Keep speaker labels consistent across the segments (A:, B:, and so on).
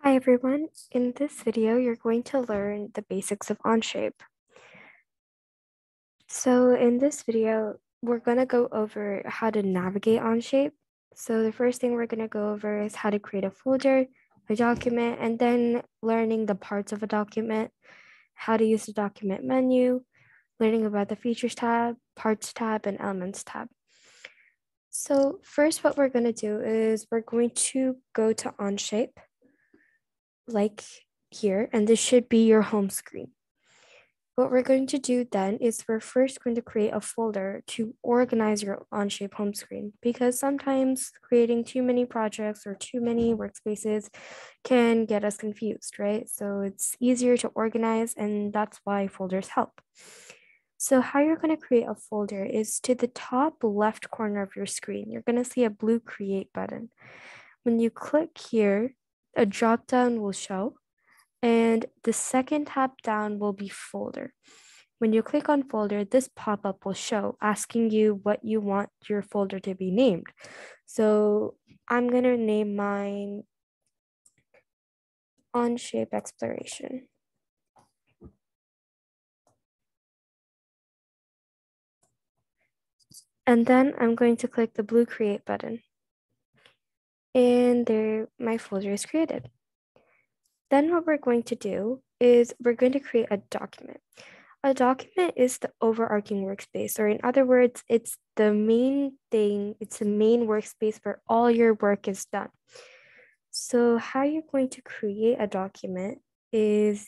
A: Hi everyone, in this video you're going to learn the basics of Onshape. So in this video we're going to go over how to navigate Onshape. So the first thing we're going to go over is how to create a folder, a document, and then learning the parts of a document, how to use the document menu, learning about the features tab, parts tab, and elements tab. So first what we're going to do is we're going to go to Onshape, like here, and this should be your home screen. What we're going to do then is we're first going to create a folder to organize your Onshape home screen, because sometimes creating too many projects or too many workspaces can get us confused, right? So it's easier to organize, and that's why folders help. So how you're going to create a folder is to the top left corner of your screen. You're going to see a blue create button. When you click here, a drop down will show, and the second tab down will be folder. When you click on folder, this pop-up will show asking you what you want your folder to be named. So I'm going to name mine Onshape Exploration. And then I'm going to click the blue create button. And there my folder is created. Then what we're going to do is we're going to create a document. A document is the overarching workspace, or in other words, it's the main thing, it's the main workspace where all your work is done. So how you're going to create a document is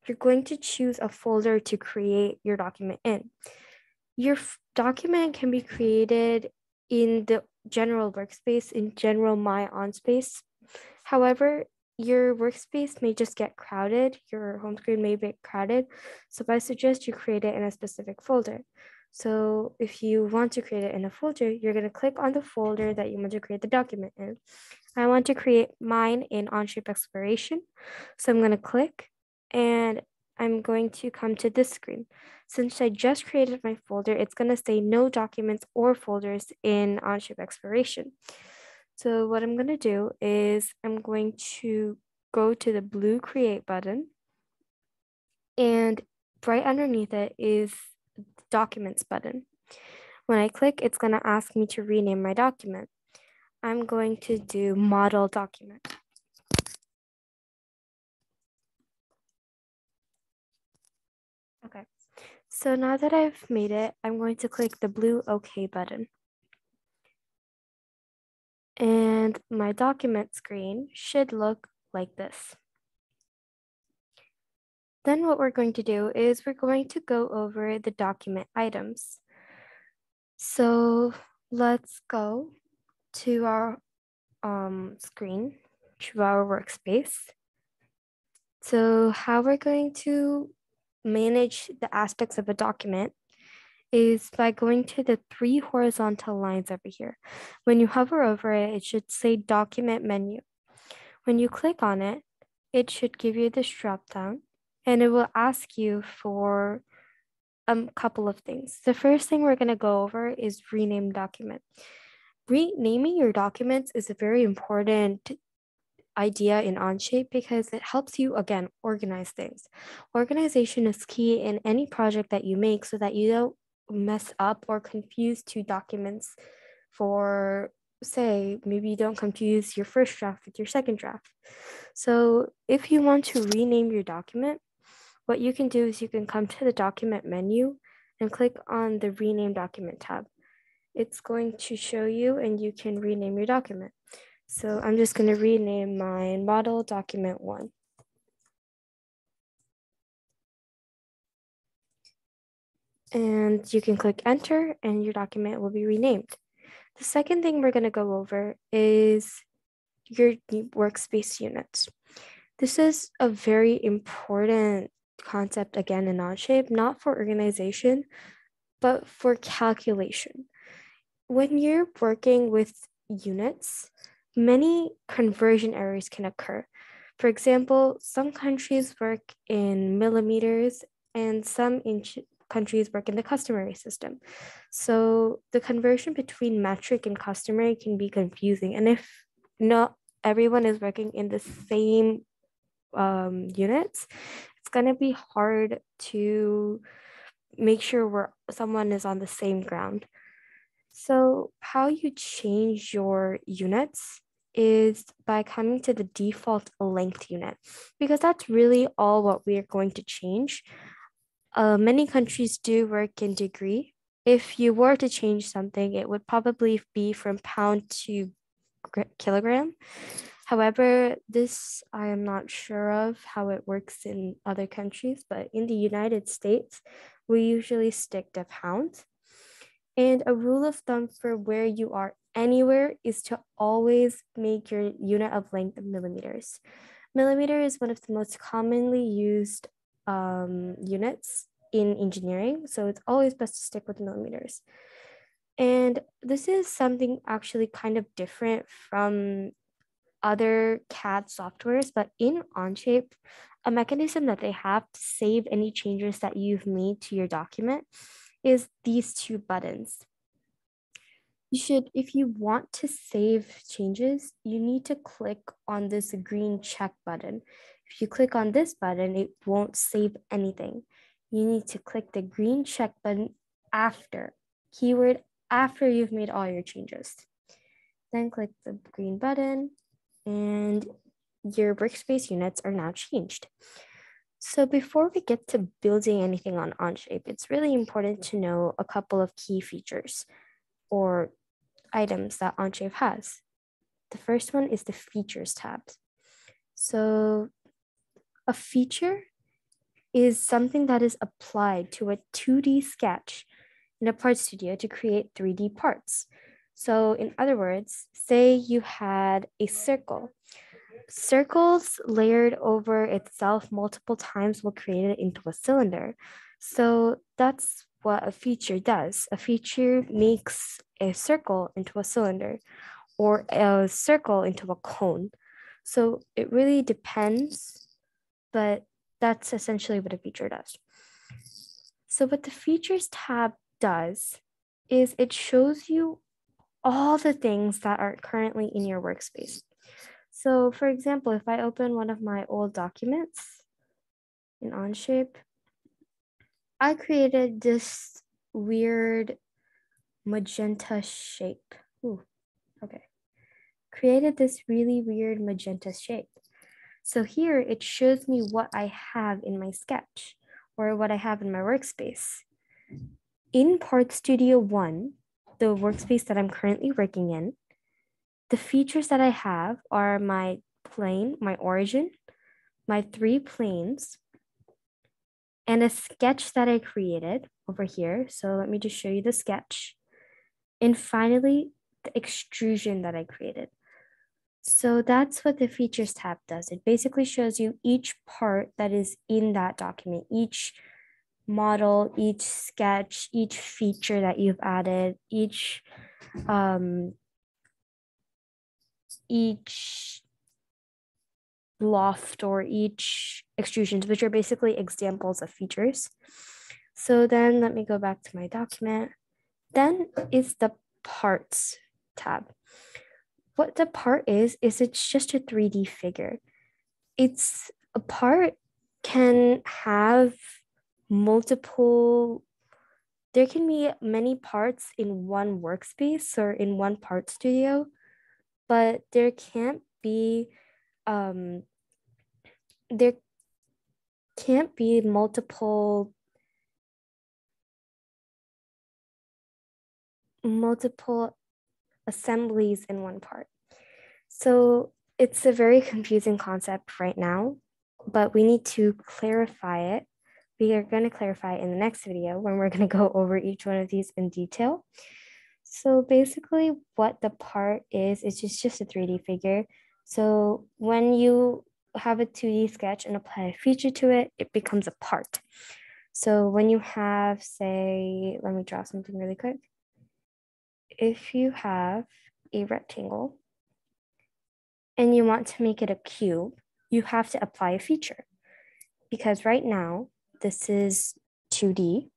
A: you're going to choose a folder to create your document in. Your document can be created in the general workspace, in general My Onspace. However, your workspace may just get crowded, your home screen may get crowded. So I suggest you create it in a specific folder. So if you want to create it in a folder, you're going to click on the folder that you want to create the document in. I want to create mine in Onshape Exploration. So I'm going to click and I'm going to come to this screen. Since I just created my folder, it's going to say no documents or folders in Onshape Exploration. So what I'm going to do is I'm going to go to the blue create button, and right underneath it is the documents button. When I click, it's going to ask me to rename my document. I'm going to do model document. Okay, so now that I've made it, I'm going to click the blue OK button. And my document screen should look like this. Then what we're going to do is we're going to go over the document items. So let's go to our screen, to our workspace. So how we're going to manage the aspects of a document is by going to the three horizontal lines over here. When you hover over it, it should say document menu. When you click on it, it should give you this drop down, and it will ask you for a couple of things. The first thing we're going to go over is rename document. Renaming your documents is a very important idea in Onshape because it helps you, again, organize things. Organization is key in any project that you make so that you don't mess up or confuse two documents. For, say, maybe you don't confuse your first draft with your second draft. So if you want to rename your document, what you can do is you can come to the document menu and click on the rename document tab. It's going to show you and you can rename your document. So I'm just going to rename my model document 1. And you can click enter and your document will be renamed. The second thing we're going to go over is your workspace units. This is a very important concept, again, in Onshape, not for organization, but for calculation. When you're working with units, many conversion errors can occur. For example, some countries work in millimeters and some countries work in the customary system. So the conversion between metric and customary can be confusing. And if not everyone is working in the same units, it's gonna be hard to make sure someone is on the same ground. So how you change your units is by coming to the default length unit, because that's really all what we are going to change. Many countries do work in degree. If you were to change something, it would probably be from pound to kilogram. However, this I am not sure of how it works in other countries, but in the United States, we usually stick to pounds. And a rule of thumb for where you are anywhere is to always make your unit of length millimeters. Millimeter is one of the most commonly used units in engineering, so it's always best to stick with millimeters. And this is something actually kind of different from other CAD softwares, but in Onshape, a mechanism that they have to save any changes that you've made to your document is these two buttons. You should, if you want to save changes, you need to click on this green check button. If you click on this button, it won't save anything. You need to click the green check button after, keyword after you've made all your changes. Then click the green button and your workspace units are now changed. So before we get to building anything on Onshape, it's really important to know a couple of key features or items that Onshape has. The first one is the features tab. So a feature is something that is applied to a 2D sketch in a part studio to create 3D parts. So in other words, say you had a circle. Circles layered over itself multiple times will create it into a cylinder. So that's what a feature does. A feature makes a circle into a cylinder or a circle into a cone. So it really depends, but that's essentially what a feature does. So what the features tab does is it shows you all the things that are currently in your workspace. So for example, if I open one of my old documents in Onshape, I created this weird magenta shape. Ooh, okay. Created this really weird magenta shape. So here it shows me what I have in my sketch or what I have in my workspace. In Part Studio 1, the workspace that I'm currently working in, the features that I have are my plane, my origin, my 3 planes, and a sketch that I created over here. So let me just show you the sketch. And finally, the extrusion that I created. So that's what the features tab does. It basically shows you each part that is in that document, each model, each sketch, each feature that you've added, each loft or each extrusions, which are basically examples of features. So then let me go back to my document. Then is the parts tab. What the part is it's just a 3D figure. It's a part can have multiple, there can be many parts in one workspace or in one part studio, but there can't be there can't be multiple assemblies in one part. So it's a very confusing concept right now, but we need to clarify it. We are going to clarify it in the next video when we're going to go over each one of these in detail. So basically what the part is just a 3D figure. So when you have a 2D sketch and apply a feature to it, it becomes a part. So when you have, say, let me draw something really quick. If you have a rectangle and you want to make it a cube, you have to apply a feature. Because right now, this is 2D.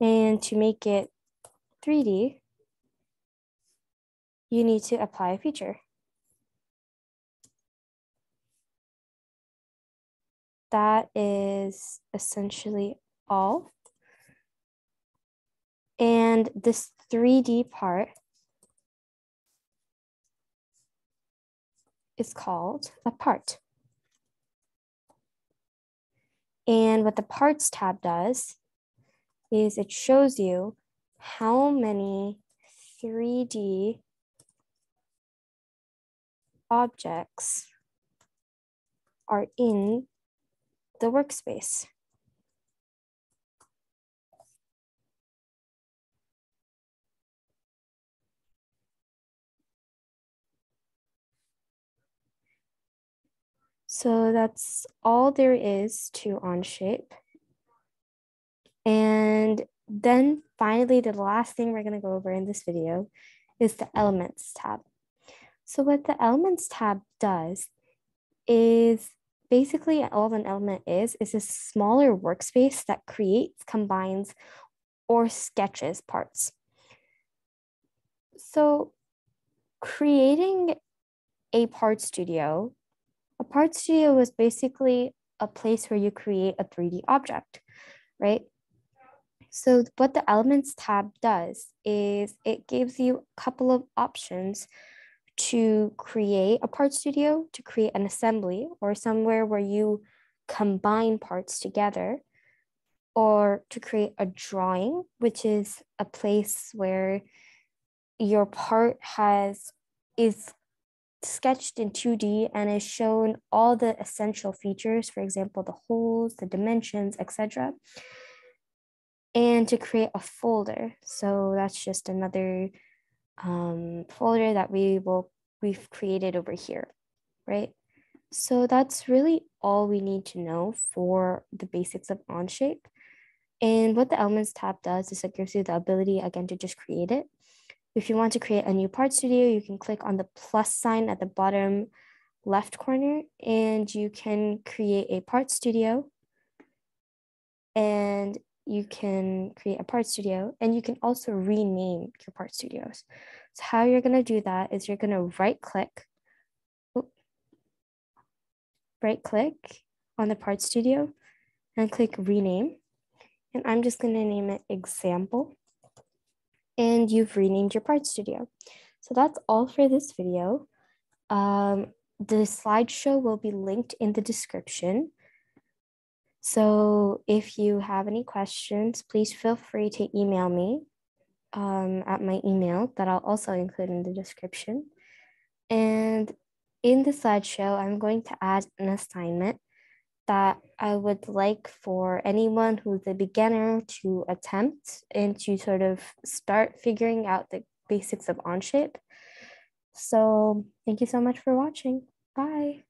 A: And to make it 3D, you need to apply a feature. that is essentially all. And this 3D part is called a part. And what the parts tab does is it shows you how many 3D objects are in the workspace. So that's all there is to Onshape. And then finally, the last thing we're going to go over in this video is the Elements tab. So what the Elements tab does is basically all an element is a smaller workspace that creates, combines, or sketches parts. So creating a part studio is basically a place where you create a 3D object, right? So what the Elements tab does is it gives you a couple of options to create a part studio, to create an assembly, or somewhere where you combine parts together, or to create a drawing, which is a place where your part is sketched in 2D and is shown all the essential features, for example, the holes, the dimensions, etc. And to create a folder. So that's just another folder that we've created over here, right? So that's really all we need to know for the basics of Onshape. And what the Elements tab does is it gives you the ability, again, to just create it. If you want to create a new part studio, you can click on the plus sign at the bottom left corner and you can create a part studio. And you can create a part studio and you can also rename your part studios. So how you're going to do that is you're going to right click on the part studio and click rename. And I'm just going to name it example. And you've renamed your part studio. So that's all for this video. The slideshow will be linked in the description. So if you have any questions, please feel free to email me at my email that I'll also include in the description. And in the slideshow, I'm going to add an assignment that I would like for anyone who's a beginner to attempt and to sort of start figuring out the basics of Onshape. So thank you so much for watching. Bye.